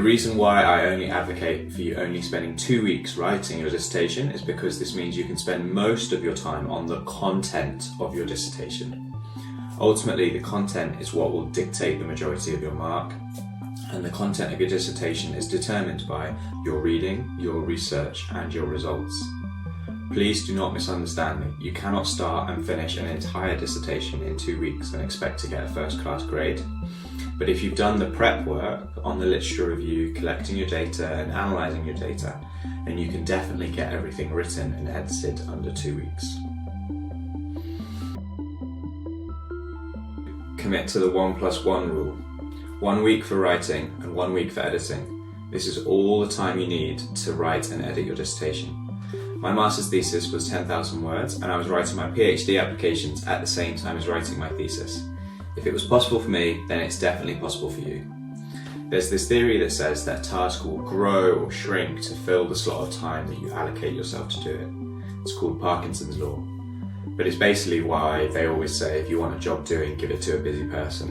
The reason why I only advocate for you only spending 2 weeks writing your dissertation is because this means you can spend most of your time on the content of your dissertation. Ultimately, the content is what will dictate the majority of your mark, and the content of your dissertation is determined by your reading, your research, and your results. Please do not misunderstand me. You cannot start and finish an entire dissertation in 2 weeks and expect to get a first-class grade. But if you've done the prep work on the literature review, collecting your data and analysing your data, then you can definitely get everything written and edited under 2 weeks. Commit to the 1+1 rule. 1 week for writing and 1 week for editing. This is all the time you need to write and edit your dissertation. My master's thesis was 10,000 words and I was writing my PhD applications at the same time as writing my thesis. If it was possible for me, then it's definitely possible for you. There's this theory that says that a task will grow or shrink to fill the slot of time that you allocate yourself to do it. It's called Parkinson's law. But it's basically why they always say if you want a job doing, give it to a busy person.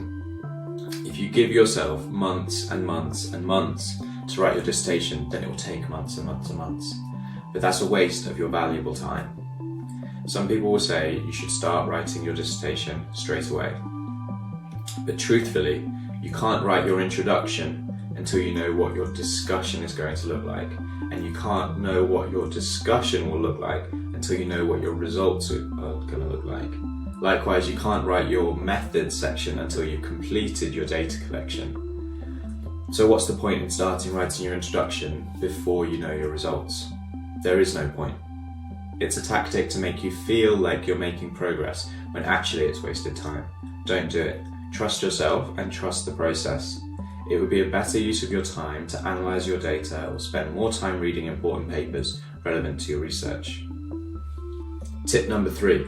If you give yourself months and months and months to write your dissertation, then it will take months and months and months. But that's a waste of your valuable time. Some people will say you should start writing your dissertation straight away. But truthfully, you can't write your introduction until you know what your discussion is going to look like, and you can't know what your discussion will look like until you know what your results are going to look like. Likewise, you can't write your methods section until you've completed your data collection. So what's the point in starting writing your introduction before you know your results? There is no point. It's a tactic to make you feel like you're making progress when actually it's wasted time. Don't do it. Trust yourself and trust the process. It would be a better use of your time to analyse your data or spend more time reading important papers relevant to your research. Tip number 3.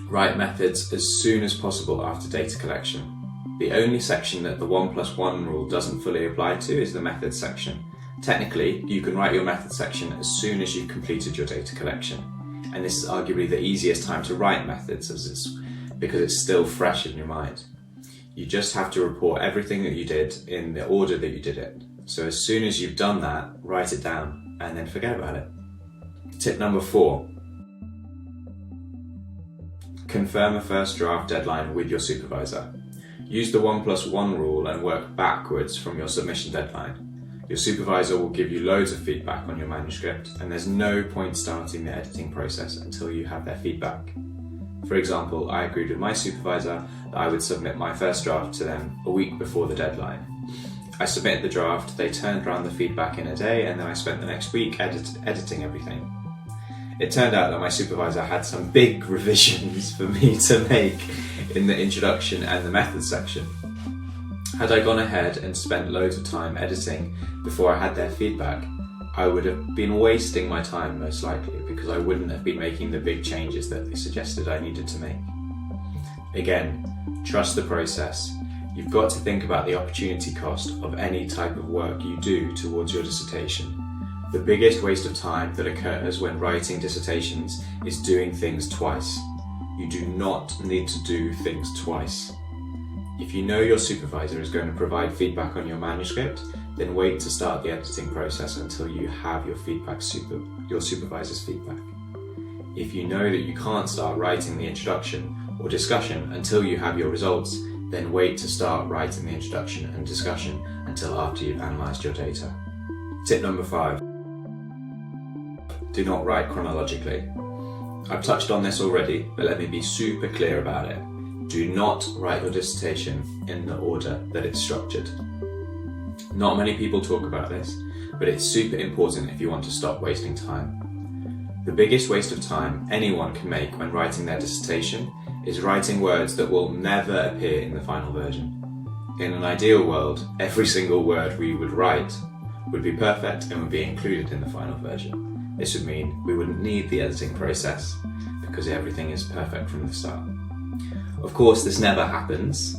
Write methods as soon as possible after data collection. The only section that the 1+1 rule doesn't fully apply to is the methods section. Technically, you can write your methods section as soon as you've completed your data collection. And this is arguably the easiest time to write methods because it's still fresh in your mind. You just have to report everything that you did in the order that you did it. So as soon as you've done that, write it down and then forget about it. Tip number 4. Confirm a first draft deadline with your supervisor. Use the 1+1 rule and work backwards from your submission deadline. Your supervisor will give you loads of feedback on your manuscript, and there's no point starting the editing process until you have their feedback. For example, I agreed with my supervisor that I would submit my first draft to them a week before the deadline. I submitted the draft, they turned around the feedback in a day, and then I spent the next week editing everything. It turned out that my supervisor had some big revisions for me to make in the introduction and the methods section. Had I gone ahead and spent loads of time editing before I had their feedback, I would have been wasting my time most likely because I wouldn't have been making the big changes that they suggested I needed to make. Again, trust the process. You've got to think about the opportunity cost of any type of work you do towards your dissertation. The biggest waste of time that occurs when writing dissertations is doing things twice. You do not need to do things twice. If you know your supervisor is going to provide feedback on your manuscript, then wait to start the editing process until you have your supervisor's feedback. If you know that you can't start writing the introduction or discussion until you have your results, then wait to start writing the introduction and discussion until after you've analysed your data. Tip number 5. Do not write chronologically. I've touched on this already, but let me be super clear about it. Do not write your dissertation in the order that it's structured. Not many people talk about this, but it's super important if you want to stop wasting time. The biggest waste of time anyone can make when writing their dissertation is writing words that will never appear in the final version. In an ideal world, every single word we would write would be perfect and would be included in the final version. This would mean we wouldn't need the editing process because everything is perfect from the start. Of course, this never happens,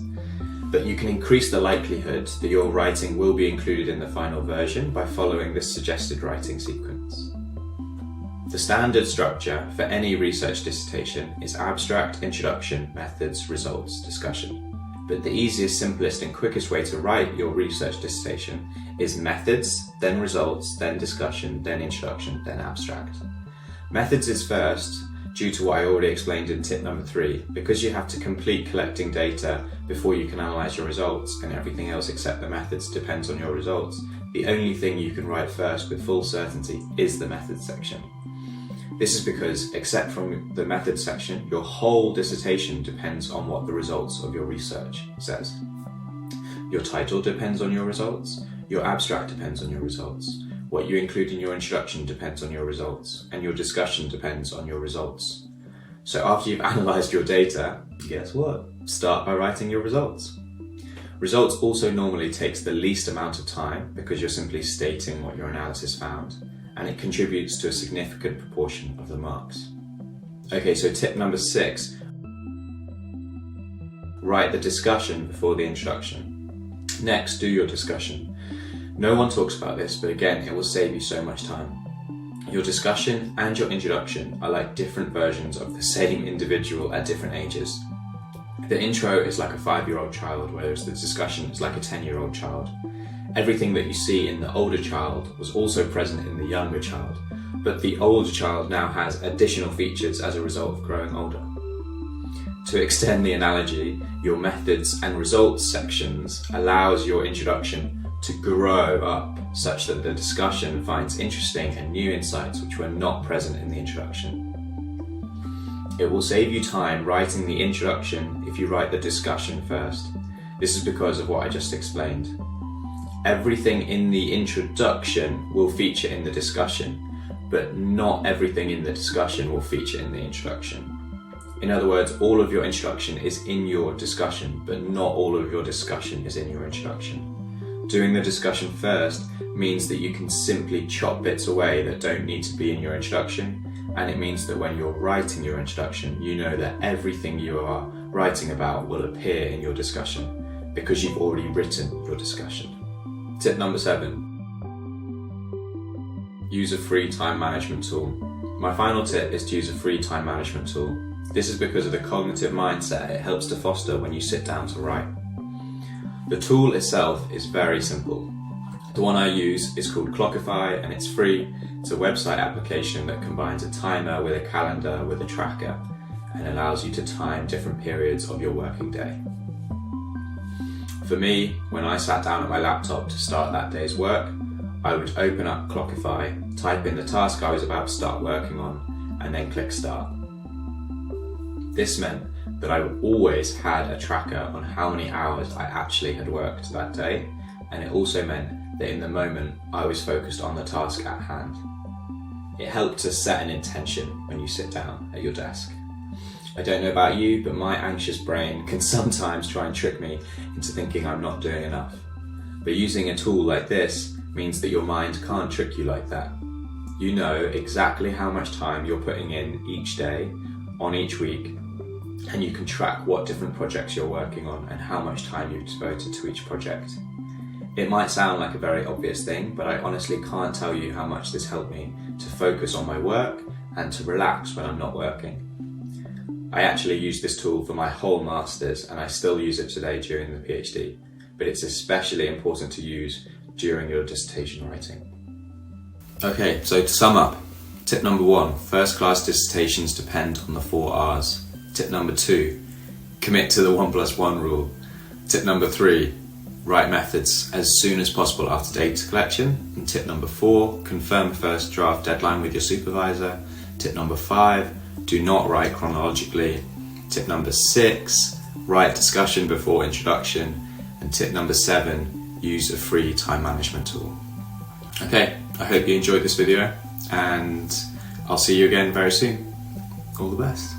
but you can increase the likelihood that your writing will be included in the final version by following this suggested writing sequence. The standard structure for any research dissertation is abstract, introduction, methods, results, discussion. but the easiest, simplest and quickest way to write your research dissertation is methods, then results, then discussion, then introduction, then abstract. Methods is first, due to what I already explained in tip number 3, because you have to complete collecting data before you can analyse your results, and everything else except the methods depends on your results. The only thing you can write first with full certainty is the methods section. This is because, except from the methods section, your whole dissertation depends on what the results of your research says. Your title depends on your results, your abstract depends on your results, what you include in your introduction depends on your results, and your discussion depends on your results. So after you've analysed your data, guess what? Start by writing your results. Results also normally takes the least amount of time because you're simply stating what your analysis found, and it contributes to a significant proportion of the marks. Okay, so tip number 6, write the discussion before the introduction. Next, do your discussion. No one talks about this, but again, it will save you so much time. Your discussion and your introduction are like different versions of the same individual at different ages. The intro is like a 5-year-old child, whereas the discussion is like a 10-year-old child. Everything that you see in the older child was also present in the younger child, but the older child now has additional features as a result of growing older. To extend the analogy, your methods and results sections allows your introduction to grow up such that the discussion finds interesting and new insights which were not present in the introduction. It will save you time writing the introduction if you write the discussion first. This is because of what I just explained. Everything in the introduction will feature in the discussion, but not everything in the discussion will feature in the introduction. In other words, all of your introduction is in your discussion, but not all of your discussion is in your introduction. Doing the discussion first means that you can simply chop bits away that don't need to be in your introduction, and it means that when you're writing your introduction, you know that everything you are writing about will appear in your discussion because you've already written your discussion. Tip number 7, use a free time management tool. My final tip is to use a free time management tool. This is because of the cognitive mindset it helps to foster when you sit down to write. The tool itself is very simple. The one I use is called Clockify and it's free. It's a website application that combines a timer with a calendar with a tracker and allows you to time different periods of your working day. For me, when I sat down at my laptop to start that day's work, I would open up Clockify, type in the task I was about to start working on, and then click start. This meant that I always had a tracker on how many hours I actually had worked that day, and it also meant that in the moment I was focused on the task at hand. It helped to set an intention when you sit down at your desk. I don't know about you, but my anxious brain can sometimes try and trick me into thinking I'm not doing enough. But using a tool like this means that your mind can't trick you like that. You know exactly how much time you're putting in each day, on each week, and you can track what different projects you're working on and how much time you've devoted to each project. It might sound like a very obvious thing, but I honestly can't tell you how much this helped me to focus on my work and to relax when I'm not working. I actually used this tool for my whole Masters and I still use it today during the PhD, but it's especially important to use during your dissertation writing. Okay, so to sum up, tip number 1, first class dissertations depend on the 4 R's. Tip number 2, commit to the 1+1 rule. Tip number 3, write methods as soon as possible after data collection. And tip number 4, confirm first draft deadline with your supervisor. Tip number 5, do not write chronologically. Tip number 6, write discussion before introduction. And tip number 7, use a free time management tool. Okay, I hope you enjoyed this video and I'll see you again very soon. All the best.